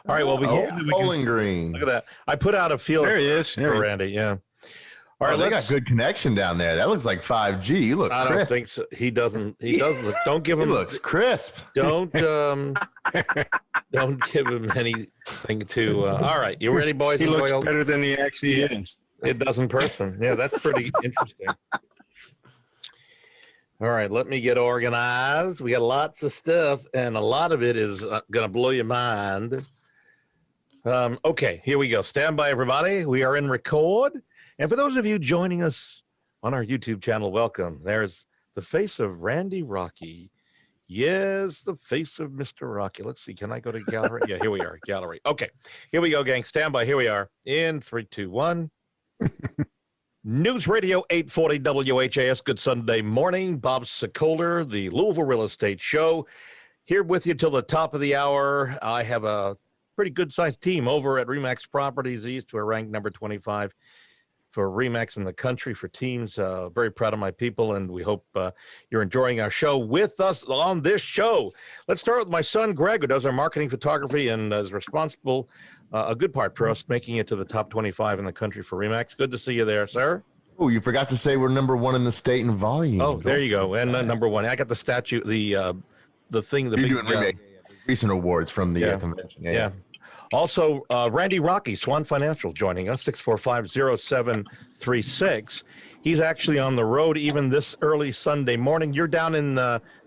All right, well, hopefully we Bowling can Green. look at that. I put out a feeler There he is. for Randy. Yeah. All right, They got good connection down there. That looks like 5G. You look crisp. I don't think so. He doesn't look. Don't give him. He looks crisp. Don't don't give him anything to. All right, you ready, boys? He and looks girls? better than he actually is. It does in person. Yeah, that's pretty interesting. All right, let me get organized. We got lots of stuff, and a lot of it is going to blow your mind. Okay, here we go. Stand by, everybody. We are in record. And for those of you joining us on our YouTube channel, welcome. There's the face of Randy Rocky. Yes, the face of Mr. Rocky. Let's see. Can I go to gallery? Yeah, here we are. Gallery. Okay, here we go, gang. Stand by. Here we are. In 3, 2, 1. News Radio 840 WHAS. Good Sunday morning. Bob Sokoler, the Louisville Real Estate Show, here with you till the top of the hour. I have a pretty good-sized team over at RE/MAX Properties East. We're ranked number 25 for RE/MAX in the country for teams. Very proud of my people, and we hope you're enjoying our show with us on this show. Let's start with my son, Greg, who does our marketing photography and is responsible, a good part for us, making it to the top 25 in the country for RE/MAX. Good to see you there, sir. Oh, you forgot to say we're number 1 in the state in volume. Oh, there you go. And number 1. I got the statue, the thing, the You're big doing recent awards from the convention. Yeah. Also, Randy Rocky, Swan Financial, joining us, 645-0736. He's actually on the road even this early Sunday morning. You're down in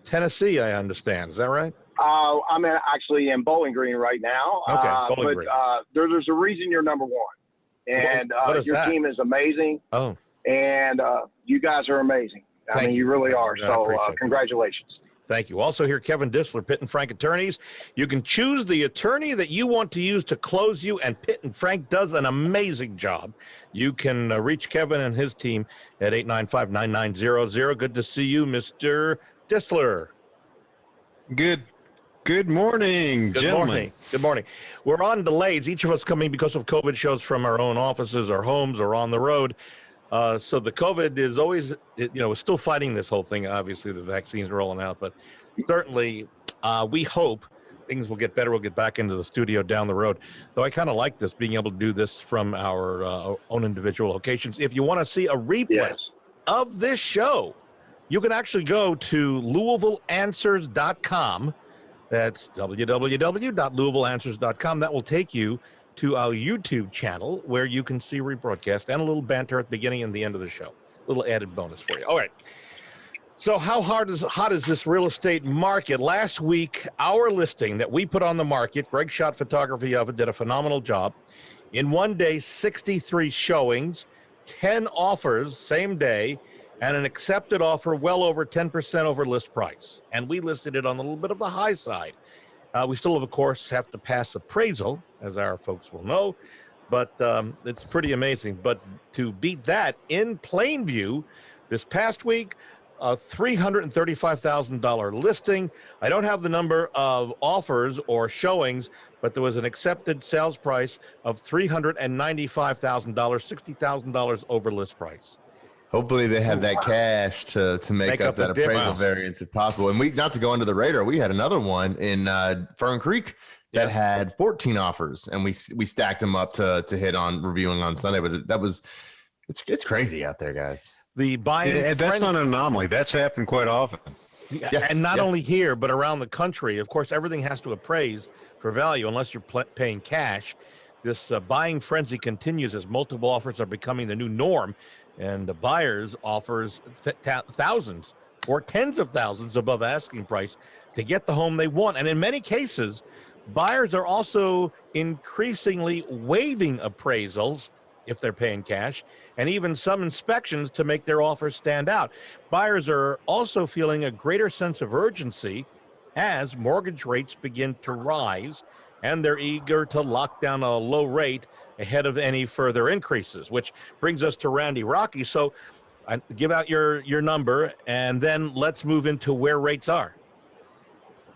Tennessee, I understand. Is that right? I'm actually in Bowling Green right now. Okay, Bowling Green. There's a reason you're number 1. And your team is amazing. Oh. And you guys are amazing. I mean, you really are. So congratulations. Thank you. Also here, Kevin Dissler, Pitt and Frank Attorneys. You can choose the attorney that you want to use to close you, and Pitt and Frank does an amazing job. You can reach Kevin and his team at 895-9900. Good to see you, Mr. Dissler. Good morning, gentlemen. Good morning. We're on delays, each of us coming because of COVID shows from our own offices or homes or on the road. So the COVID is always, we're still fighting this whole thing. Obviously, the vaccine's rolling out, but certainly we hope things will get better. We'll get back into the studio down the road. Though I kind of like this, being able to do this from our own individual locations. If you want to see a replay of this show, you can actually go to LouisvilleAnswers.com. That's www.LouisvilleAnswers.com. That will take you to our YouTube channel where you can see rebroadcast and a little banter at the beginning and the end of the show. A little added bonus for you. All right. So how hot is this real estate market? Last week, our listing that we put on the market, Greg shot photography of it, did a phenomenal job. In one day, 63 showings, 10 offers, same day, and an accepted offer well over 10% over list price. And we listed it on a little bit of the high side. We still, of course, have to pass appraisal, as our folks will know, but it's pretty amazing. But to beat that, in Plainview, this past week, a $335,000 listing. I don't have the number of offers or showings, but there was an accepted sales price of $395,000, $60,000 over list price. Hopefully they have that cash to make up that appraisal variance if possible. And we, not to go under the radar, we had another one in Fern Creek that had 14 offers, and we stacked them up to hit on reviewing on Sunday. But it's crazy out there, guys. The buying that's not an anomaly. That's happened quite often. And not only here, but around the country. Of course, everything has to appraise for value unless you're paying cash. This buying frenzy continues as multiple offers are becoming the new norm. And the buyers offers thousands or tens of thousands above asking price to get the home they want. And in many cases, buyers are also increasingly waiving appraisals if they're paying cash, and even some inspections to make their offers stand out. Buyers are also feeling a greater sense of urgency as mortgage rates begin to rise, and they're eager to lock down a low rate ahead of any further increases, which brings us to Randy Rocky. So give out your number, and then let's move into where rates are.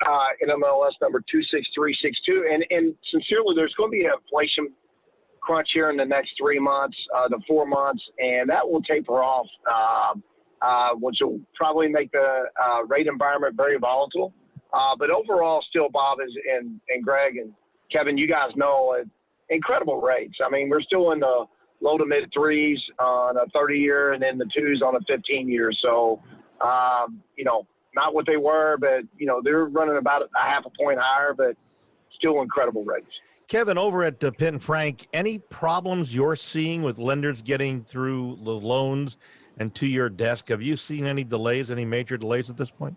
NMLS number 26362. And sincerely, there's going to be an inflation crunch here in the next 3 months, to 4 months, and that will taper off, which will probably make the rate environment very volatile. But overall, still, Bob and Greg and Kevin, you guys know, incredible rates. I mean, we're still in the low to mid threes on a 30-year and then the twos on a 15-year. So, not what they were, but, they're running about a half a point higher, but still incredible rates. Kevin, over at Pitt and Frank, any problems you're seeing with lenders getting through the loans and to your desk? Have you seen any delays, any major delays at this point?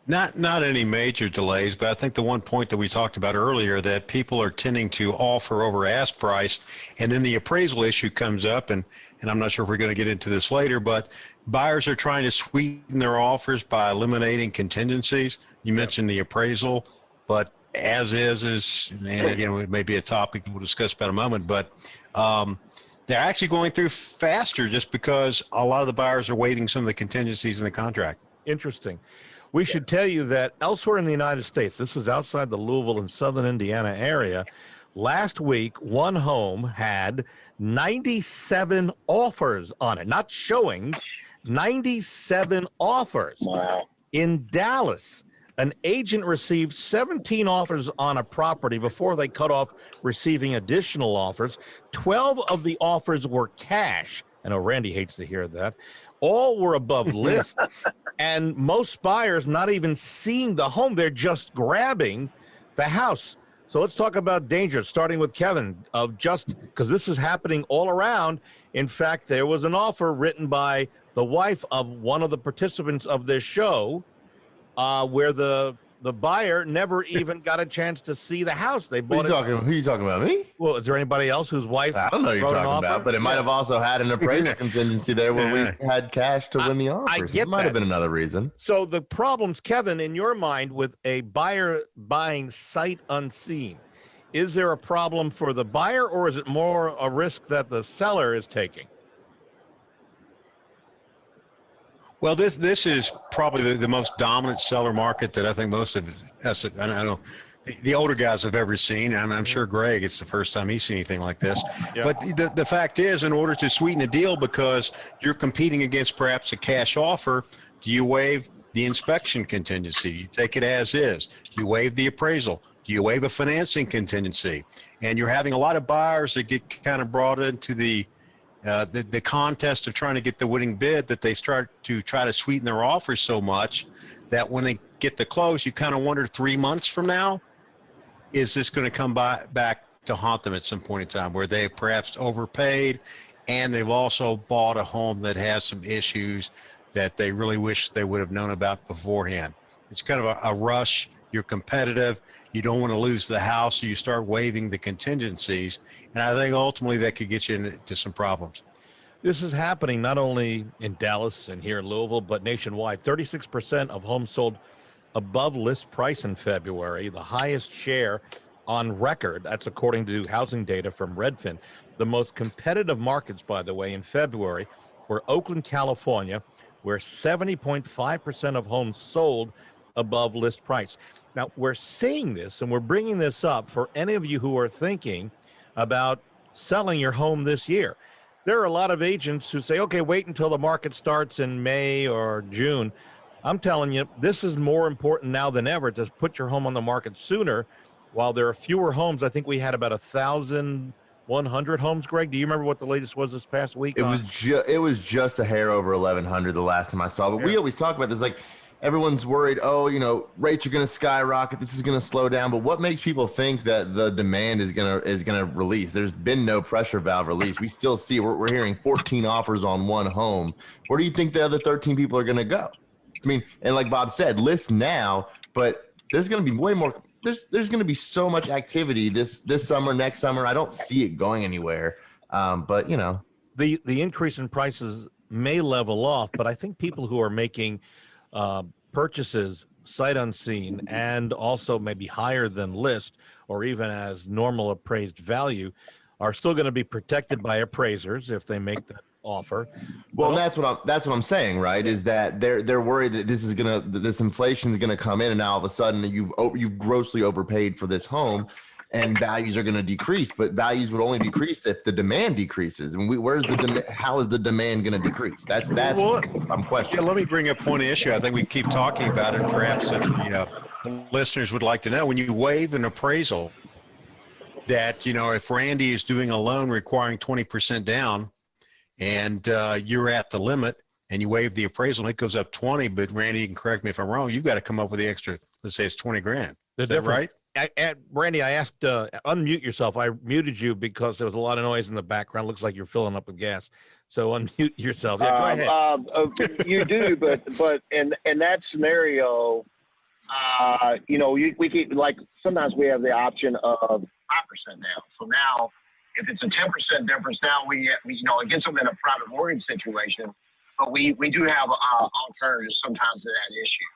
Not any major delays, but I think the one point that we talked about earlier, that people are tending to offer over ask price, and then the appraisal issue comes up, and I'm not sure if we're going to get into this later, but buyers are trying to sweeten their offers by eliminating contingencies. You mentioned the appraisal, but as is, and again, it may be a topic that we'll discuss about a moment, but they're actually going through faster just because a lot of the buyers are waiving some of the contingencies in the contract. Interesting. We should tell you that elsewhere in the United States, this is outside the Louisville and southern Indiana area, last week, one home had 97 offers on it, not showings, 97 offers. Wow. In Dallas, an agent received 17 offers on a property before they cut off receiving additional offers. 12 of the offers were cash. I know Randy hates to hear that. All were above list, and most buyers not even seeing the home. They're just grabbing the house. So let's talk about danger, starting with Kevin, of just because this is happening all around. In fact, there was an offer written by the wife of one of the participants of this show where the buyer never even got a chance to see the house. They bought Who are you talking about, me? Well, is there anybody else whose wife? I don't know who you're talking about, but it might have also had an appraisal contingency there where we had cash to win the offers. It might have been another reason. So the problems, Kevin, in your mind with a buyer buying sight unseen, is there a problem for the buyer, or is it more a risk that the seller is taking? Well, this is probably the most dominant seller market that I think most of us, I don't know, the older guys have ever seen. And I'm sure Greg, it's the first time he's seen anything like this. Yeah. But the fact is, in order to sweeten a deal, because you're competing against perhaps a cash offer, do you waive the inspection contingency? You take it as is. Do you waive the appraisal? Do you waive a financing contingency? And you're having a lot of buyers that get kind of brought into the contest of trying to get the winning bid, that they start to try to sweeten their offers so much that when they get to close, you kind of wonder 3 months from now, is this going to come back to haunt them at some point in time where they perhaps overpaid and they've also bought a home that has some issues that they really wish they would have known about beforehand. It's kind of a rush. You're competitive. You don't want to lose the house, so you start waiving the contingencies. And I think ultimately that could get you into some problems. This is happening not only in Dallas and here in Louisville, but nationwide. 36% of homes sold above list price in February, the highest share on record. That's according to housing data from Redfin. The most competitive markets, by the way, in February were Oakland, California, where 70.5% of homes sold above list price. Now, we're seeing this, and we're bringing this up for any of you who are thinking about selling your home this year. There are a lot of agents who say, okay, wait until the market starts in May or June. I'm telling you, this is more important now than ever to put your home on the market sooner while there are fewer homes. I think we had about 1,100 homes, Greg. Do you remember what the latest was this past week? It was just a hair over 1,100 the last time I saw. But we always talk about this, like, everyone's worried, rates are going to skyrocket. This is going to slow down. But what makes people think that the demand is going to release? There's been no pressure valve release. We still see we're hearing 14 offers on one home. Where do you think the other 13 people are going to go? I mean, and like Bob said, list now, but there's going to be way more. There's going to be so much activity this summer, next summer. I don't see it going anywhere. But the increase in prices may level off, but I think people who are making purchases sight unseen and also maybe higher than list or even as normal appraised value are still going to be protected by appraisers if they make that offer. Well, that's what I'm saying, right? Is that they're worried that this inflation is gonna come in, and now all of a sudden you've grossly overpaid for this home, and values are going to decrease. But values would only decrease if the demand decreases. And how is the demand going to decrease? That's what I'm questioning. Yeah, let me bring up a point of issue. I think we keep talking about it, perhaps at the the listeners would like to know, when you waive an appraisal, that, if Randy is doing a loan requiring 20% down and you're at the limit and you waive the appraisal and it goes up 20, but Randy, you can correct me if I'm wrong, you've got to come up with the extra, let's say it's 20 grand. Is that right? Randy, I asked, unmute yourself. I muted you because there was a lot of noise in the background. Looks like you're filling up with gas. So unmute yourself. Yeah, go ahead. You do, but in that scenario, we keep, like, sometimes we have the option of 5% down. So now, if it's a 10% difference, now we it gets them in a private mortgage situation, but we do have alternatives sometimes to that issue.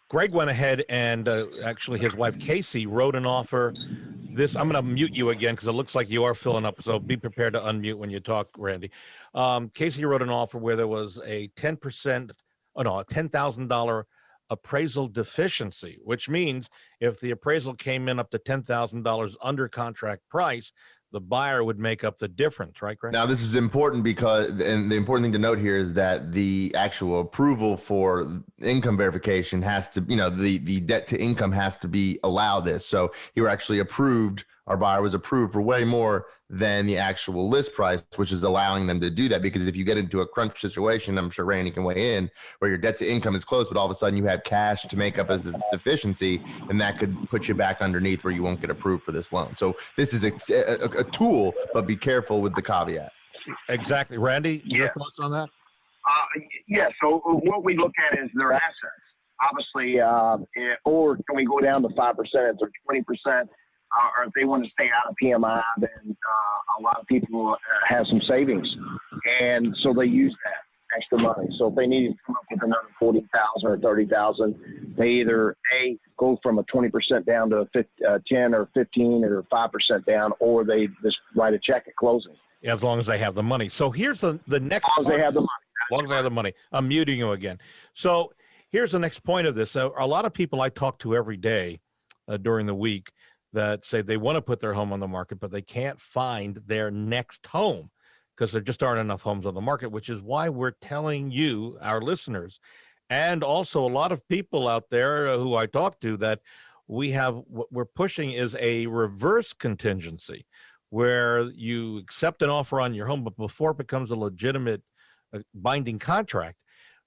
Greg went ahead and actually his wife Casey wrote an offer. I'm going to mute you again because it looks like you are filling up. So be prepared to unmute when you talk, Randy. Casey wrote an offer where there was a $10,000 appraisal deficiency, which means if the appraisal came in up to $10,000 under contract price, the buyer would make up the difference, right, Greg? Now, this is important because, and the important thing to note here is that the actual approval for income verification has to, the debt to income has to be allow this. So you were actually approved, our buyer was approved for way more than the actual list price, which is allowing them to do that. Because if you get into a crunch situation, I'm sure Randy can weigh in, where your debt to income is close, but all of a sudden you have cash to make up as a deficiency, and that could put you back underneath where you won't get approved for this loan. So this is a tool, but be careful with the caveat. Exactly. Randy, your thoughts on that? So what we look at is their assets, obviously, or can we go down to 5% or 20%? Or if they want to stay out of PMI, then a lot of people have some savings, and so they use that extra money. So if they need to come up with another 40,000 or 30,000, they either go from a 20% down to 10 or 15 or 5% down, or they just write a check at closing. As long as they have the money. So here's the next. As long as they have the money. As long as they have the money. I'm muting you again. So here's the next point of this. So a lot of people I talk to every day during the week that say they want to put their home on the market, but they can't find their next home because there just aren't enough homes on the market, which is why we're telling you, our listeners, and also a lot of people out there who I talk to, that what we're pushing is a reverse contingency, where you accept an offer on your home, but before it becomes a legitimate binding contract,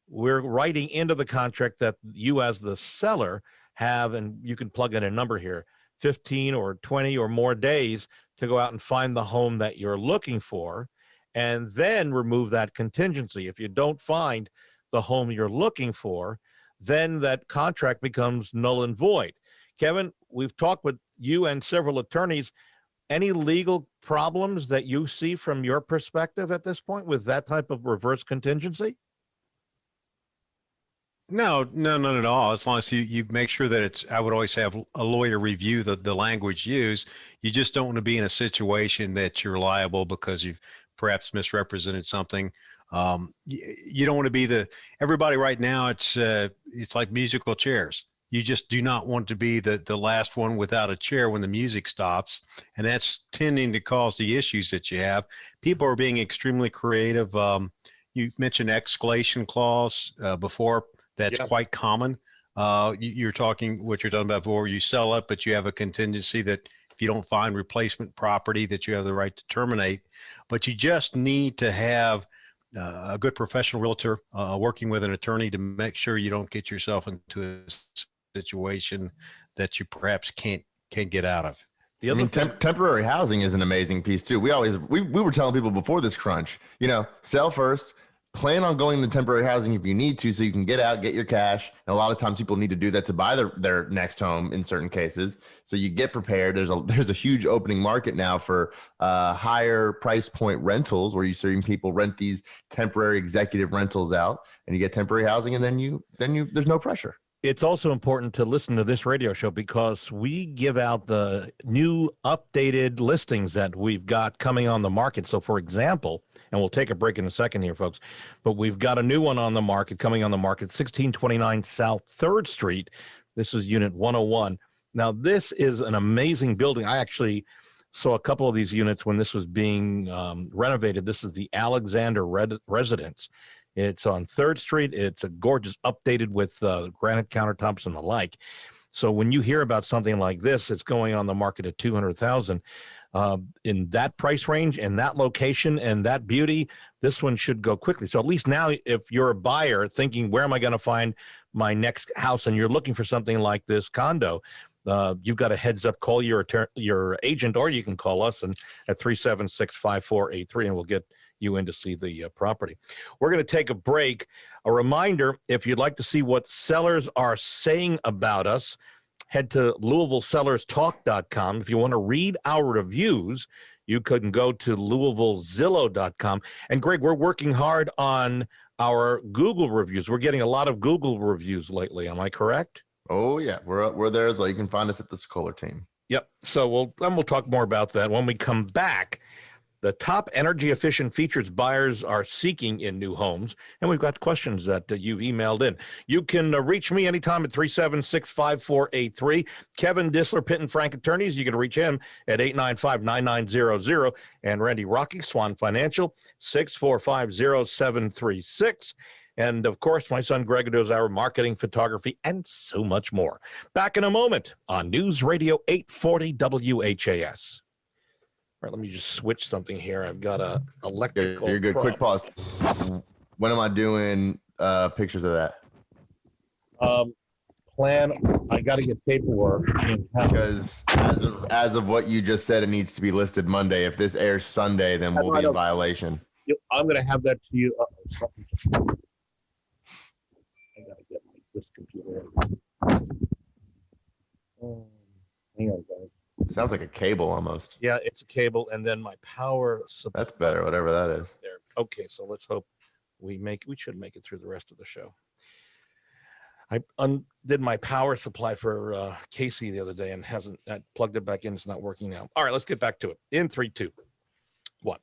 we're writing into the contract that you as the seller have, and you can plug in a number here, 15 or 20 or more days to go out and find the home that you're looking for, and then remove that contingency. If you don't find the home you're looking for, then that contract becomes null and void. Kevin, we've talked with you and several attorneys. Any legal problems that you see from your perspective at this point with that type of reverse contingency? No, none at all. As long as you make sure that I would always have a lawyer review the language used. You just don't want to be in a situation that you're liable because you've perhaps misrepresented something. You don't want to be everybody right now. It's like musical chairs. You just do not want to be the last one without a chair when the music stops. And that's tending to cause the issues that you have. People are being extremely creative. You mentioned escalation clause before. That's quite common. You're talking about before, you sell it, but you have a contingency that if you don't find replacement property, that you have the right to terminate. But you just need to have a good professional realtor working with an attorney to make sure you don't get yourself into a situation that you perhaps can't get out of. Temporary housing is an amazing piece too. We were telling people before this crunch, sell first. Plan on going to temporary housing if you need to, so you can get out, get your cash. And a lot of times people need to do that to buy their next home in certain cases. So you get prepared. There's a huge opening market now for higher price point rentals, where you're seeing people rent these temporary executive rentals out, and you get temporary housing, and then there's no pressure. It's also important to listen to this radio show because we give out the new updated listings that we've got coming on the market. So, for example, and we'll take a break in a second here, folks, but we've got a new one on the market, coming on the market, 1629 South 3rd Street. This is Unit 101. Now, this is an amazing building. I actually saw a couple of these units when this was being renovated. This is the Alexander Residence. It's on 3rd Street. It's a gorgeous, updated with granite countertops and the like. So when you hear about something like this, it's going on the market at 200,000 in that price range and that location and that beauty, this one should go quickly. So at least now, if you're a buyer thinking, where am I going to find my next house, and you're looking for something like this condo, you've got a heads up. Call your agent, or you can call us at 376-5483, and we'll get you in to see the property. We're going to take a break. A reminder, if you'd like to see what sellers are saying about us, head to LouisvilleSellersTalk.com. If you want to read our reviews, you can go to LouisvilleZillow.com. And Greg, we're working hard on our Google reviews. We're getting a lot of Google reviews lately. Am I correct? Oh yeah, we're there as well. You can find us at the Sokoler team. Yep. So we'll talk more about that when we come back. The top energy efficient features buyers are seeking in new homes. And we've got questions that you've emailed in. You can reach me anytime at 376-5483. Kevin Dissler, Pitt and Frank Attorneys. You can reach him at 895-9900. And Randy Rocky, Swan Financial, 645-0736. And of course, my son Greg does our marketing, photography, and so much more. Back in a moment on News Radio 840 WHAS. All right, let me just switch something here. I've got a electrical. You're good. Prop. Quick pause. When am I doing pictures of that? Plan. I got to get paperwork. Because as of what you just said, it needs to be listed Monday. If this airs Sunday, then we'll be in violation. I'm going to have that to you. I got to get this computer. Hang on, guys. Sounds like a cable almost. Yeah, it's a cable, and then my power supply. That's better, whatever that is. There. Okay, so let's hope we should make it through the rest of the show. I undid my power supply for Casey the other day and I plugged it back in. It's not working now. All right, let's get back to it. In 3, 2, 1.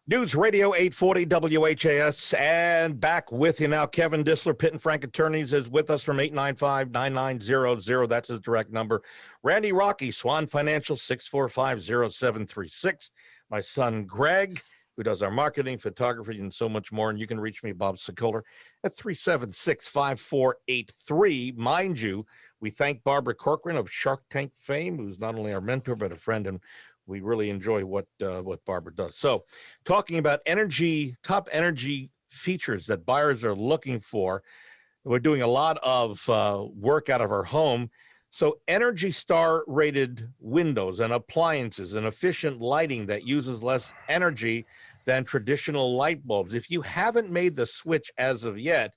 News Radio 840 WHAS, and back with you now. Kevin Dissler, Pitt and Frank Attorneys, is with us from 895-9900. That's his direct number. Randy Rocky, Swan Financial, 645-0736. My son Greg, who does our marketing, photography, and so much more. And you can reach me, Bob Sokoler, at 376-5483. Mind you, we thank Barbara Corcoran of Shark Tank fame, who's not only our mentor but a friend, and we really enjoy what Barbara does. So talking about top energy features that buyers are looking for, we're doing a lot of work out of our home. So Energy Star rated windows and appliances and efficient lighting that uses less energy than traditional light bulbs. If you haven't made the switch as of yet,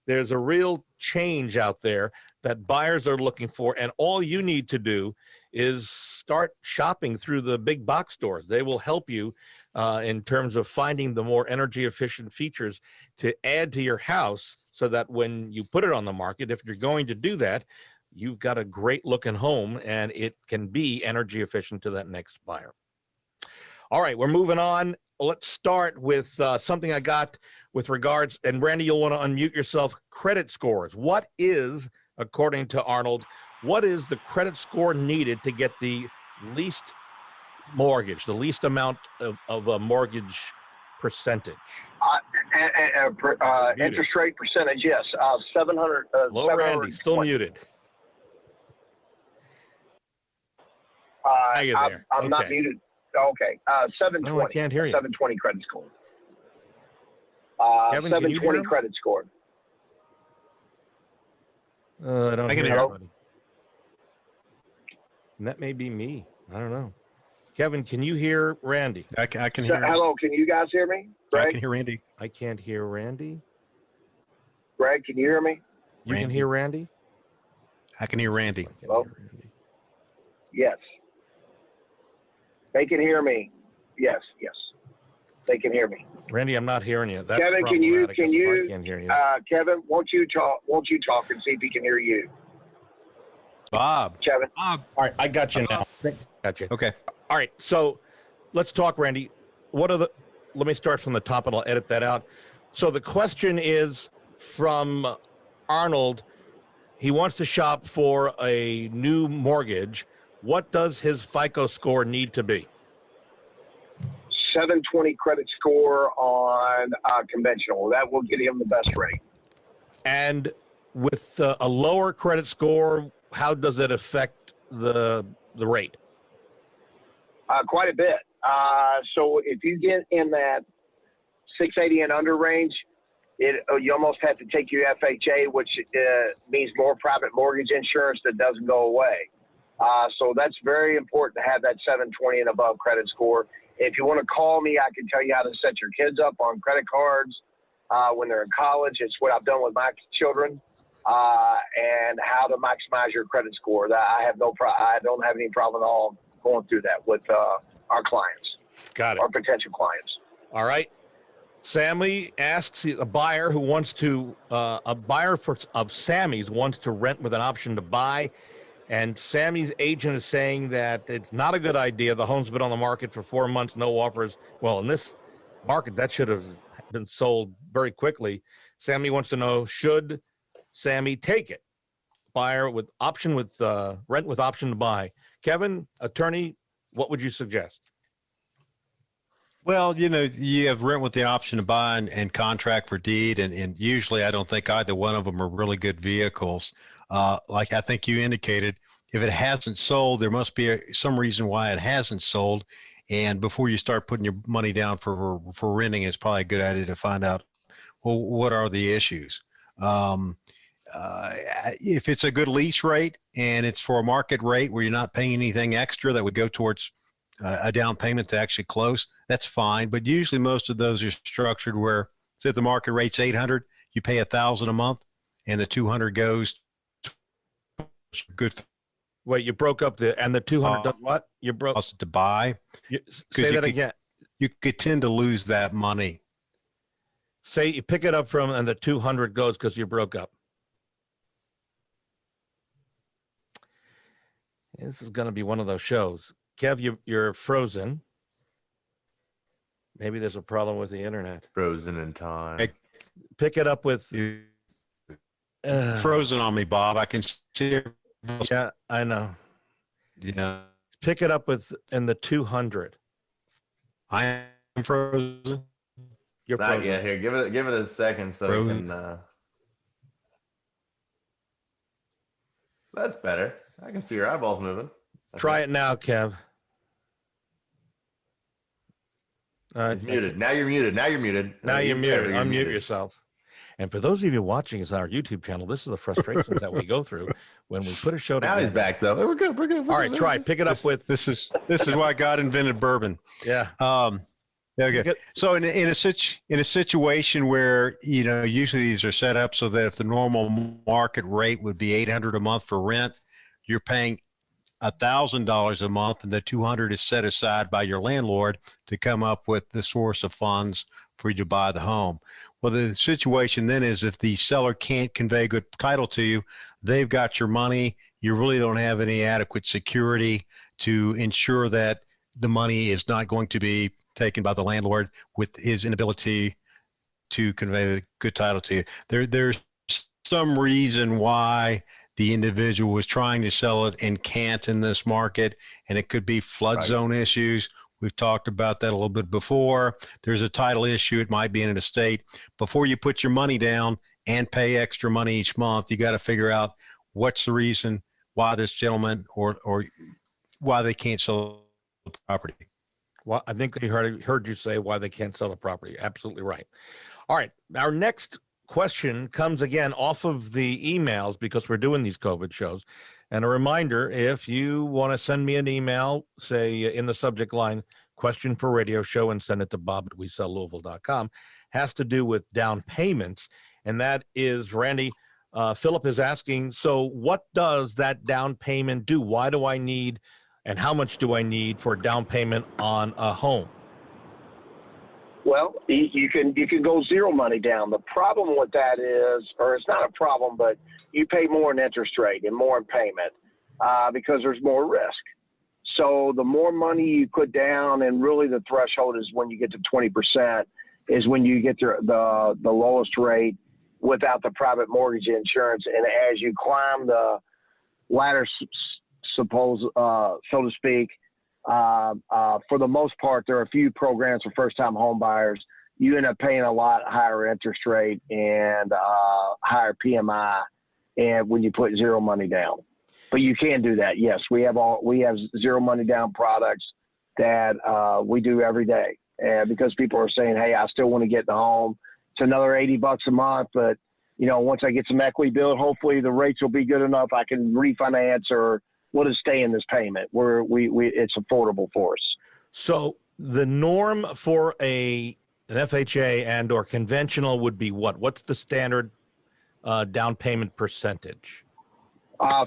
there's a real change out there that buyers are looking for, and all you need to do is start shopping through the big box stores. They will help you in terms of finding the more energy efficient features to add to your house so that when you put it on the market, if you're going to do that, you've got a great looking home and it can be energy efficient to that next buyer. All right, we're moving on. Let's start with something I got with regards, and Randy, you'll want to unmute yourself, credit scores. What is, according to Arnold, what is the credit score needed to get the least mortgage, the least amount of a mortgage percentage? Interest rate percentage, yes. 700. Low Randy, still muted. I'm not muted. Okay. 720. No, I can't hear you. 720 credit score. Kevin, 720 credit score. I don't I can hear hear. anybody. And that may be me. I don't know. Kevin, can you hear Randy? I can hear. Hello, can you guys hear me? Greg? I can hear Randy. I can't hear Randy. Greg, can you hear me? You can Randy. hear Randy? I can hear Randy. I can Hello? hear Randy. Yes. They can hear me. Yes. They can hear me. Randy, I'm not hearing you. That's Kevin, can you problematic if I can't hear you. Kevin, won't you talk and see if he can hear you? Bob. Kevin. Bob. All right, I got you now. Got you. Okay. All right, so let's talk, Randy. Let me start from the top and I'll edit that out. So the question is from Arnold. He wants to shop for a new mortgage. What does his FICO score need to be? 720 credit score on conventional. That will get him the best rate. And with a lower credit score, how does it affect the rate? Quite a bit. So if you get in that 680 and under range, you almost have to take your FHA, which means more private mortgage insurance that doesn't go away. So that's very important to have that 720 and above credit score. If you want to call me, I can tell you how to set your kids up on credit cards when they're in college. It's what I've done with my children, and how to maximize your credit score. I don't have any problem at all going through that with our clients. Got it. Our potential clients. All right. Sammy asks a buyer who wants to of Sammy's wants to rent with an option to buy. And Sammy's agent is saying that it's not a good idea. The home's been on the market for 4 months, no offers. Well, in this market, that should have been sold very quickly. Sammy wants to know, should Sammy take it? Buyer with option with rent with option to buy. Kevin, attorney, what would you suggest? Well, you have rent with the option to buy and contract for deed. And usually I don't think either one of them are really good vehicles. Like I think you indicated, if it hasn't sold, there must be some reason why it hasn't sold. And before you start putting your money down for renting, it's probably a good idea to find out, well, what are the issues? If it's a good lease rate and it's for a market rate where you're not paying anything extra that would go towards a down payment to actually close, that's fine. But usually most of those are structured where, say the market rate's $800, you pay $1,000 a month, and the $200 goes good. Wait, you broke up the 200 does what? You broke to buy. Say that again. You could tend to lose that money. Say you pick it up from and the 200 goes because you broke up. This is going to be one of those shows. Kev, you're frozen. Maybe there's a problem with the internet. Frozen in time. Pick it up with frozen on me, Bob. I can see. Yeah, I know. Yeah. Pick it up with in the 200. I am frozen. You're Not frozen. yet. Here, give it a second so we can. That's better. I can see your eyeballs moving. Try it now, Kev. It's muted. Now you're muted. Now you're muted. Now you're muted. Unmute yourself. And for those of you watching us on our YouTube channel, this is the frustrations that we go through when we put a show together. Now he's back though. We're good. All right, try. Pick it up with. This is why God invented bourbon. Yeah. Okay. So in a situation where usually these are set up so that if the normal market rate would be $800 a month for rent, you're paying $1,000 a month, and the $200 is set aside by your landlord to come up with the source of funds for you to buy the home. Well, the situation then is if the seller can't convey good title to you, they've got your money. You really don't have any adequate security to ensure that the money is not going to be taken by the landlord with his inability to convey the good title to you. There's some reason why the individual was trying to sell it and can't in this market, and it could be flood zone issues. We've talked about that a little bit before. There's a title issue. It might be in an estate. Before you put your money down and pay extra money each month, you got to figure out what's the reason why this gentleman or why they can't sell the property. Well, I think they heard you say why they can't sell the property. Absolutely right. All right. Our next question comes again off of the emails because we're doing these COVID shows. And a reminder, if you want to send me an email, say in the subject line, question for radio show, and send it to bob@WeSellLouisville.com, has to do with down payments. And that is, Randy, Philip is asking, so what does that down payment do? Why do I need, and how much do I need for down payment on a home? Well, you can go zero money down. The problem with that is, or it's not a problem, but you pay more in interest rate and more in payment because there's more risk. So the more money you put down, and really the threshold is when you get to 20%, is when you get to the lowest rate without the private mortgage insurance. And as you climb the ladder, so to speak, for the most part, there are a few programs for first-time home buyers. You end up paying a lot higher interest rate and higher PMI, and when you put zero money down. But you can do that. Yes, we have zero money down products that we do every day, and because people are saying, "Hey, I still want to get in the home." It's another $80 a month, but once I get some equity built, hopefully the rates will be good enough I can refinance or we'll just stay in this payment where it's affordable for us. So the norm for an FHA and or conventional would be what? What's the standard down payment percentage?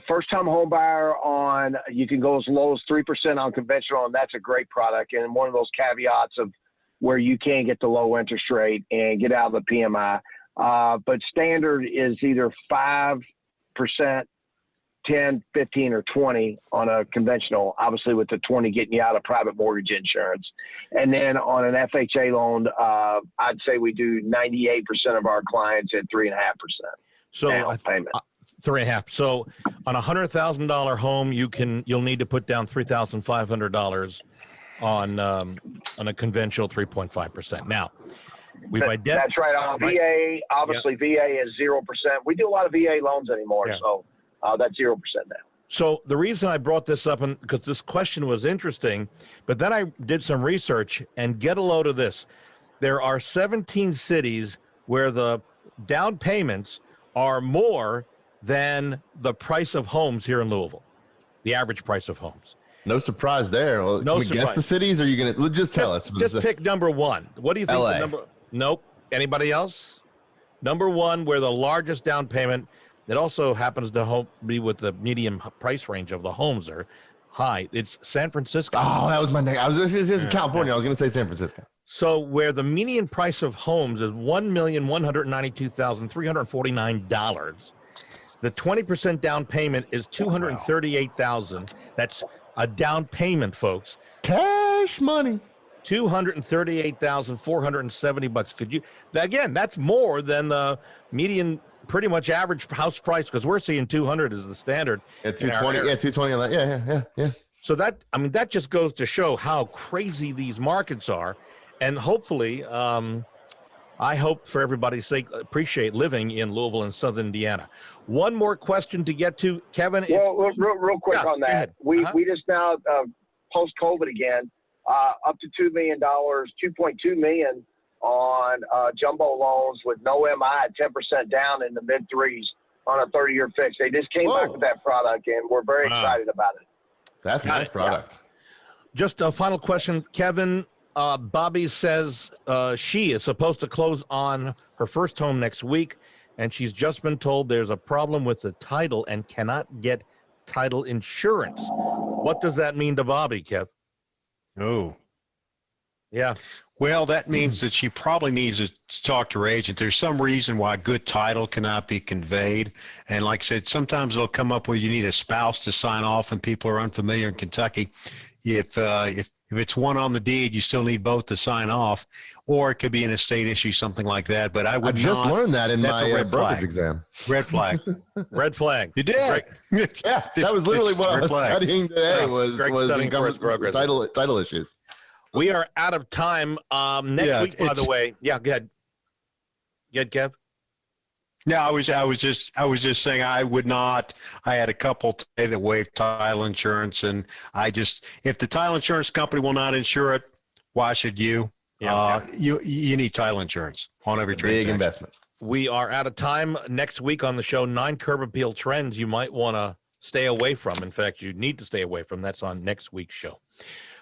First-time home buyer you can go as low as 3% on conventional, and that's a great product. And one of those caveats of where you can get the low interest rate and get out of the PMI. But standard is either 5%, 10, 15, or 20 on a conventional, obviously with the 20 getting you out of private mortgage insurance. And then on an FHA loan, I'd say we do 98% of our clients at 3.5%. So down payment. 3.5. So on a $100,000 home, you'll need to put down $3,500 on a conventional 3.5%. Now, that's right. On VA, obviously VA is 0%. We do a lot of VA loans anymore, so that's 0% now. So the reason I brought this up, because this question was interesting, but then I did some research, and get a load of this. There are 17 cities where the down payments are more than the price of homes here in Louisville, the average price of homes. No surprise there. Well, can we guess the cities, or are you going to just tell us? Just pick number one. What do you think? LA. Nope. Anybody else? Number one, where the largest down payment, it also happens to be with the medium price range of the homes are high. It's San Francisco. Oh, that was my name. It's California. I was going to say San Francisco. So where the median price of homes is $1,192,349. The 20% down payment is $238,000. That's a down payment, folks. Cash money. $238,470. Again, that's more than the median, pretty much average house price, because we're seeing 200 is the standard. Yeah, 220. Yeah, 220. Yeah. So that just goes to show how crazy these markets are, and hopefully, I hope for everybody's sake, appreciate living in Louisville and Southern Indiana. One more question to get to, Kevin. Well, real quick on that. We just now post-COVID again. Up to $2 million, $2.2 million on jumbo loans with no MI at 10% down in the mid threes on a 30-year fix. They just came back with that product, and we're very excited about it. That's a nice product. Yeah. Just a final question, Kevin. Bobby says she is supposed to close on her first home next week, and she's just been told there's a problem with the title and cannot get title insurance. What does that mean to Bobby, Kev? Oh, yeah. Well, that means that she probably needs to talk to her agent. There's some reason why good title cannot be conveyed. And like I said, sometimes it'll come up where you need a spouse to sign off, and people are unfamiliar in Kentucky. If it's one on the deed, you still need both to sign off, or it could be an estate issue, something like that. But I just learned that in my brokerage exam. Red flag. Red flag. You did. Yeah, that was literally what I was studying today. Was title issues. We are out of time. Next week, by the way. Yeah, go ahead. Get Kev. Yeah, I was just saying I would not. I had a couple today that waived title insurance, and if the title insurance company will not insure it, why should you? You need title insurance on every transaction. Big investment. We are out of time. Next week on the show, 9 curb appeal trends you might want to stay away from. In fact, you need to stay away from. That's on next week's show.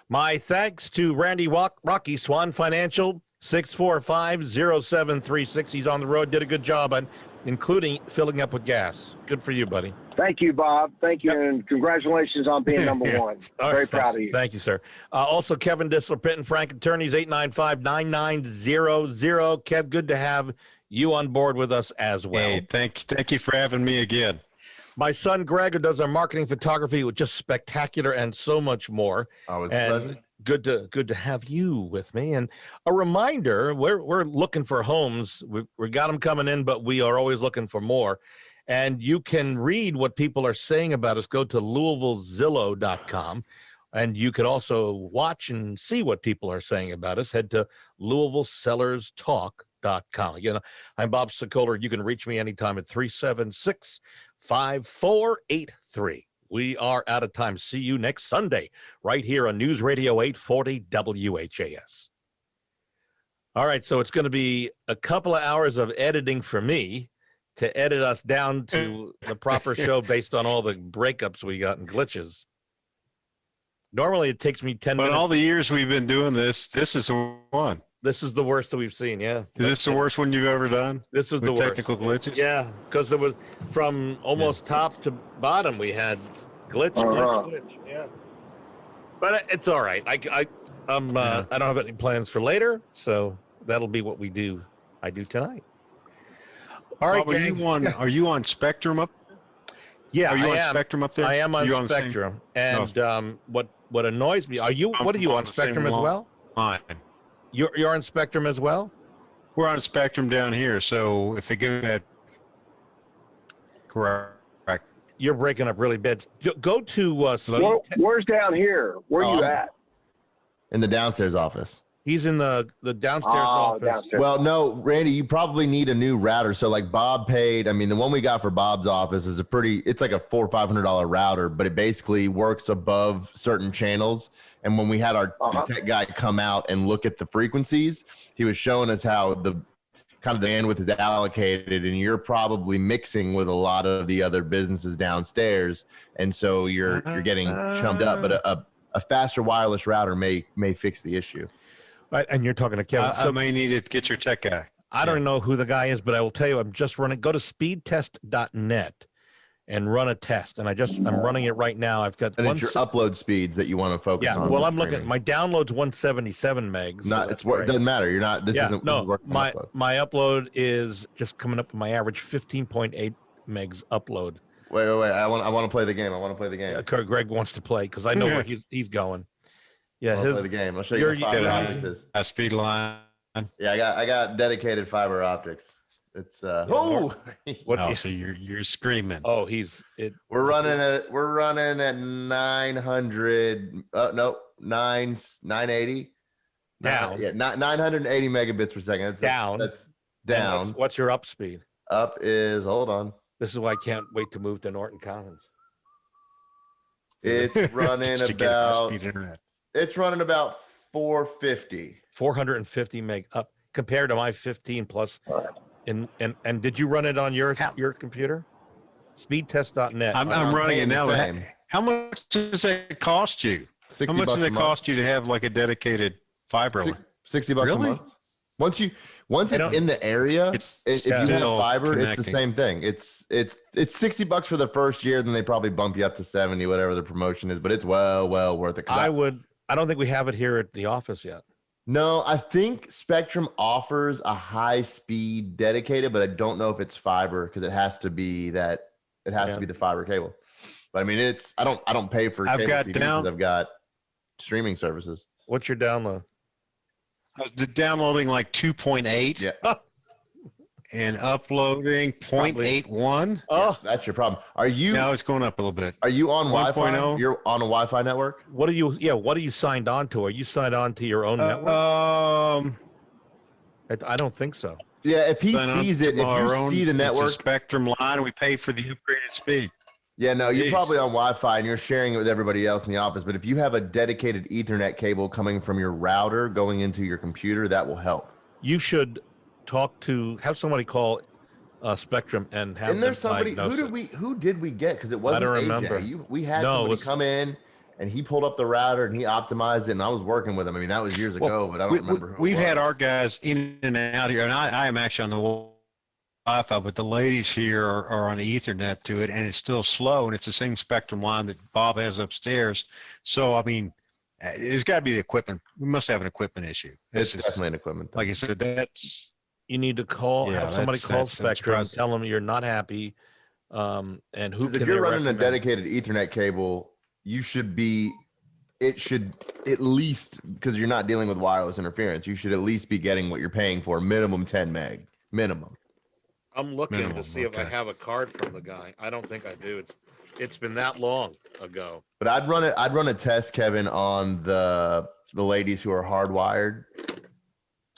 My thanks to Randy Rocky, Swan Financial, 645-0736. He's on the road, did a good job on including filling up with gas. Good for you, buddy. Thank you, Bob. Thank you, and congratulations on being number one. Very proud of you. Thank you, sir. Also, Kevin Dissler, Pitt and Frank Attorneys, 895-9900. Kev, good to have you on board with us as well. Hey, thank you for having me again. My son, Greg, who does our marketing photography, was just spectacular and so much more. Oh, it's a pleasure. Good to have you with me. And a reminder, we're looking for homes. We got them coming in, but we are always looking for more. And you can read what people are saying about us. Go to LouisvilleZillow.com. And you can also watch and see what people are saying about us. Head to LouisvilleSellersTalk.com. Again, I'm Bob Sokoler. You can reach me anytime at 376-5483. We are out of time. See you next Sunday right here on News Radio 840 WHAS. All right, so it's going to be a couple of hours of editing for me to edit us down to the proper show based on all the breakups we got and glitches. Normally it takes me 10 minutes. But all the years we've been doing this is the one. This is the worst that we've seen, yeah. Is this the worst one you've ever done? This is the worst. Technical glitches? Yeah, because it was from almost top to bottom. We had glitch. Yeah, but it's all right. I don't have any plans for later, so that'll be what we do. I do tonight. All right, Bob, are you on Spectrum up? Yeah, are you on Spectrum up there? I am on Spectrum. And what annoys me? What are you on Spectrum as well? Fine. You're on Spectrum as well? We're on Spectrum down here, so if it goes bad, correct. You're breaking up really bad. Go to where's down here? Where are you at? In the downstairs office. He's in the downstairs office. Downstairs. Well, no, Randy, you probably need a new router. So like Bob paid, I mean, the one we got for Bob's office is it's like a $400 or $500 router, but it basically works above certain channels. And when we had our tech guy come out and look at the frequencies, he was showing us how the bandwidth is allocated, and you're probably mixing with a lot of the other businesses downstairs. And so you're getting chummed up, but a faster wireless router may fix the issue. Right, and you're talking to Kevin. So I may need to get your tech guy. I don't know who the guy is, but I will tell you, I'm just running. Go to speedtest.net and run a test. And I'm running it right now. I've got it's your upload speeds that you want to focus on. Well, I'm looking. My download's 177 megs. It doesn't matter. You're not. My upload is just coming up with my average 15.8 megs upload. Wait. I want to play the game. Yeah, Greg wants to play because I know where he's going. Yeah, I'll play the game. I'll show you what fiber optics is. Speed line. Yeah, I got dedicated fiber optics. It's so you're screaming. Oh, we're running at 900. 980. Down. 980 megabits per second. That's down. What's your up speed? Up is, hold on. This is why I can't wait to move to Norton Commons. It's running about. It's running about 450 meg up compared to my 15 plus. And did you run it on your computer? Speedtest.net. I'm running it now. How much does it cost you? How much does it cost you to have like a dedicated fiber line? $60 a month. Once it's in the area, if you have fiber, it's the same thing. It's $60 for the first year, then they probably bump you up to 70, whatever the promotion is. But it's well worth it. I don't think we have it here at the office yet. No, I think Spectrum offers a high speed dedicated, but I don't know if it's fiber because it has to be the fiber cable. But I mean, I don't pay for cable TV because I've got streaming services. What's your download? I was downloading like 2.8. Yeah. And uploading 0.81. Oh, that's your problem. Now it's going up a little bit. Are you on Wi-Fi? You're on a Wi-Fi network? What are you signed on to? Are you signed on to your own network? I don't think so. Yeah, if he sees it, if you see the network. It's a Spectrum line, we pay for the upgraded speed. Yeah, no, you're probably on Wi-Fi and you're sharing it with everybody else in the office. But if you have a dedicated Ethernet cable coming from your router going into your computer, that will help. You should have somebody call Spectrum and have. And there's somebody who did we get? Because it wasn't AJ. Remember. We had somebody come in and he pulled up the router and he optimized it, and I was working with him. I mean, that was years ago, but I don't remember. We've had our guys in and out here, and I am actually on the Wi-Fi, but the ladies here are on the Ethernet to it, and it's still slow, and it's the same Spectrum line that Bob has upstairs. So I mean, it's got to be the equipment. We must have an equipment issue. It's definitely an equipment thing. Like I said, that's. You need to have somebody call Spectrum and tell them you're not happy. And who? If you're running a dedicated Ethernet cable, it should at least, because you're not dealing with wireless interference, you should at least be getting what you're paying for, minimum 10 meg, minimum. I'm looking to see if I have a card from the guy. I don't think I do. It's been that long ago. But I'd run a test, Kevin, on the ladies who are hardwired.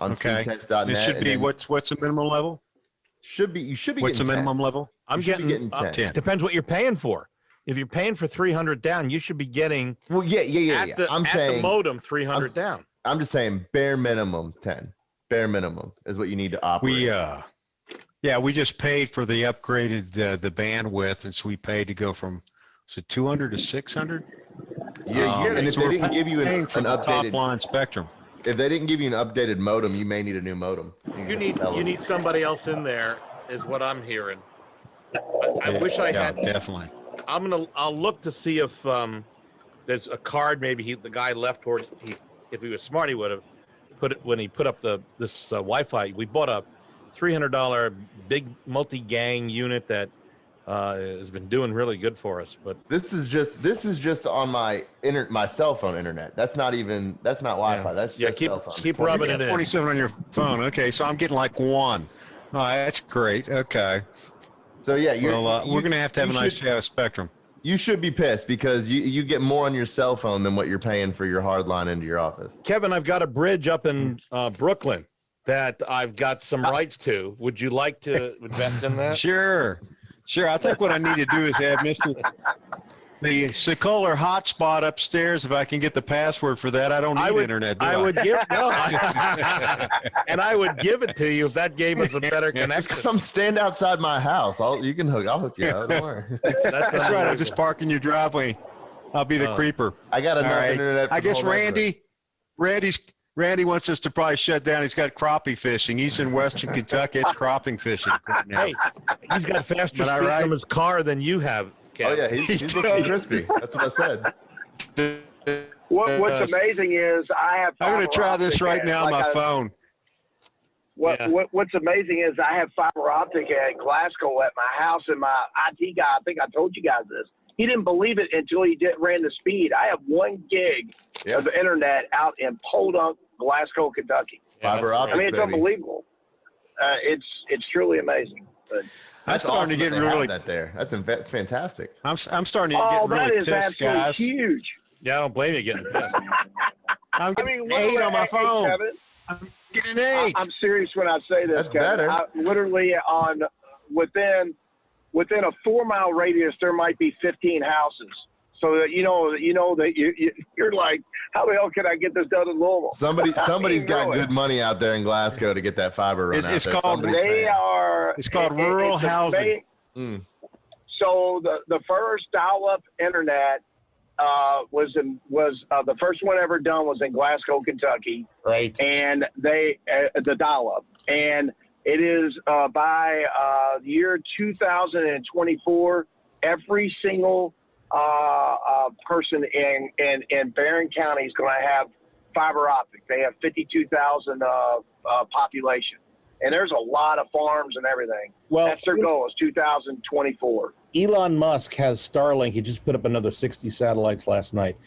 On speedtest.net. It should be what's the minimum level? You should be. What's the minimum level? I'm getting 10. Depends what you're paying for. if you're paying for 300 down, you should be getting. Well, yeah. I'm saying the modem 300 down. I'm just saying bare minimum 10. Bare minimum is what you need to operate. We just paid for the upgraded the bandwidth, and so we paid to go from 200 to 600. Yeah, and if they didn't give you an updated top line spectrum, if they didn't give you an updated modem, you may need a new modem. You need somebody else in there, is what I'm hearing. I wish I had. Definitely. I'll look to see if there's a card. Maybe the guy left, or if he was smart, he would have put it when he put up this Wi-Fi. We bought a $300 big multi-gang unit that has been doing really good for us. But this is just on my cell phone internet. That's not Wi-Fi. Yeah. That's just cell phone. Keep rubbing it in. 27 on your phone. Okay, so I'm getting like 1. Oh, that's great. Okay. So yeah, we're gonna have a nice spectrum. You should be pissed because you get more on your cell phone than what you're paying for your hard line into your office. Kevin, I've got a bridge up in Brooklyn that I've got some rights to. Would you like to invest in that? Sure. I think what I need to do is have the Sokoler hotspot upstairs. If I can get the password for that, I don't need internet. And I would give it to you if that gave us a better connection. Just come stand outside my house. I'll hook you up. Don't worry. That's right. I'll just park in your driveway. I'll be the creeper. I got enough internet. I guess Randy wants us to probably shut down. He's got crappie fishing. He's in Western Kentucky. It's crapping fishing right now. Hey, he's got faster speed from his car than you have, Kevin. Oh, yeah. He's looking crispy. That's what I said. What's amazing is I'm going to try this right now on my phone. What's amazing is I have fiber optic at Glasgow at my house, and my IT guy, I think I told you guys this, he didn't believe it until he ran the speed. I have 1 gig of internet out in Podunk, Glasgow, Kentucky. Fiber optics, I mean, it's unbelievable. It's truly amazing. But that's starting to get really that there. That's fantastic. I'm starting to get really pissed, guys. Huge. Yeah, I don't blame you getting pissed. I'm getting 8 on my phone. I'm getting 8. I'm serious when I say this. That's better. Literally within a 4-mile radius, there might be 15 houses. So that you know that you're like, how the hell can I get this done in Louisville? Somebody's got good money out there in Glasgow to get that fiber run out there. It's called rural housing. So the first dial-up internet was the first one ever done was in Glasgow, Kentucky. Right. And the dial-up, and it is by the year 2024, every single person in Barron County is going to have fiber optic. They have 52,000 population, and there's a lot of farms and everything. Well, that's their goal is 2024. Elon Musk has Starlink. He just put up another 60 satellites last night.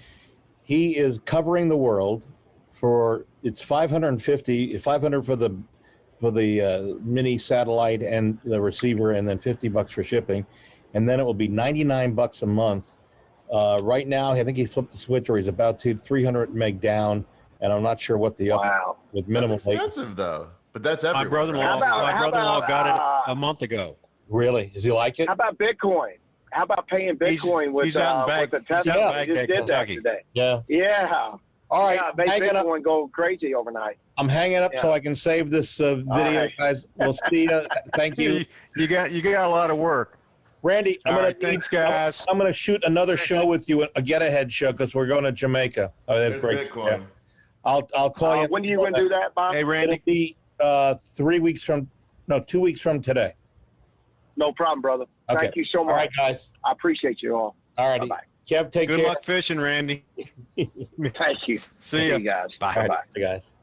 He is covering the world for it's 500 for the mini satellite and the receiver, and then $50 for shipping, and then it will be $99 a month. Right now, I think he flipped the switch, or he's about to 300 meg down, and I'm not sure what the up with minimal. That's expensive though, but that's everywhere. My brother-in-law got it a month ago. Really? Does he like it? How about Bitcoin? How about paying Bitcoin with the Tesla? He just did that today. Yeah. All right, make Bitcoin go crazy overnight. I'm hanging up so I can save this video, guys. We'll see you. Thank you. You got a lot of work, Randy. Thanks, guys. I'm gonna shoot another show with you, a get ahead show, because we're going to Jamaica. Oh, that's great. Bitcoin. Yeah. I'll call you. When are you gonna do that, Bob? Hey, Randy. It'll be 2 weeks from today. No problem, brother. Okay. Thank you so much. All right, guys. I appreciate you all. All righty. Bye-bye. Kev, take care. Good luck fishing, Randy. Thank you. See you guys. Bye. All right, guys.